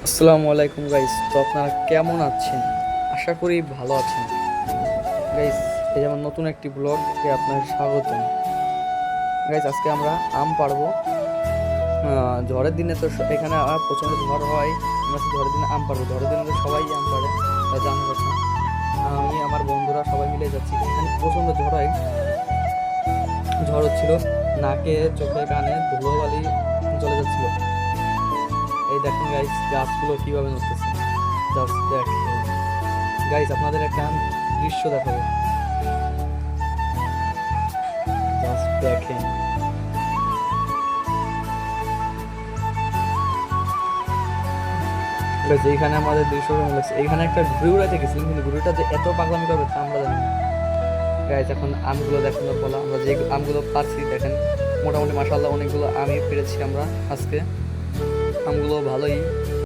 আসসালামু আলাইকুম গাইস। তো আপনারা কেমন আছেন? আশা করি ভালো আছেন গাইস। এই যেমন নতুন একটি ব্লগে আপনার স্বাগতম গাইস। আজকে আমরা আম পাড়বো। ঝড়ের দিনে তো এখানে প্রচণ্ড ঝড় হয়। আমরা ঝড়ের দিনে আম পাড়বো। ঝড়ের দিনে তো সবাই আম পাড়ে, তা জানার কথা। আমি আমার বন্ধুরা সবাই মিলে যাচ্ছি। এখানে প্রচণ্ড ঝড় হয়, ঝড় হচ্ছিল, নাকে চোখে কানে ধুলোবালি চলে যাচ্ছিল। এই দেখেন গাইস, গাছগুলো কিভাবে নড়তেছে। জাস্ট দেখেন গাইস, আপনাদের একটা দৃশ্য দেখাবো। জাস্ট দেখেন গাইস, এইখানে আমাদের দৃশ্য কেমন লাগছে। এইখানে একটা ঘুড়ি উড়াইতে গেছিলাম, কিন্তু ঘুড়িটা যে এত পাগলামি করবে তা আমরা জানি না গাইস। এখন আমগুলো দেখানোর বলা, আমরা যে আমগুলো পারছি দেখেন, মোটামুটি মাশাআল্লাহ অনেকগুলো আমই পেরেছি আমরা আজকে। আমগুলো ভালোই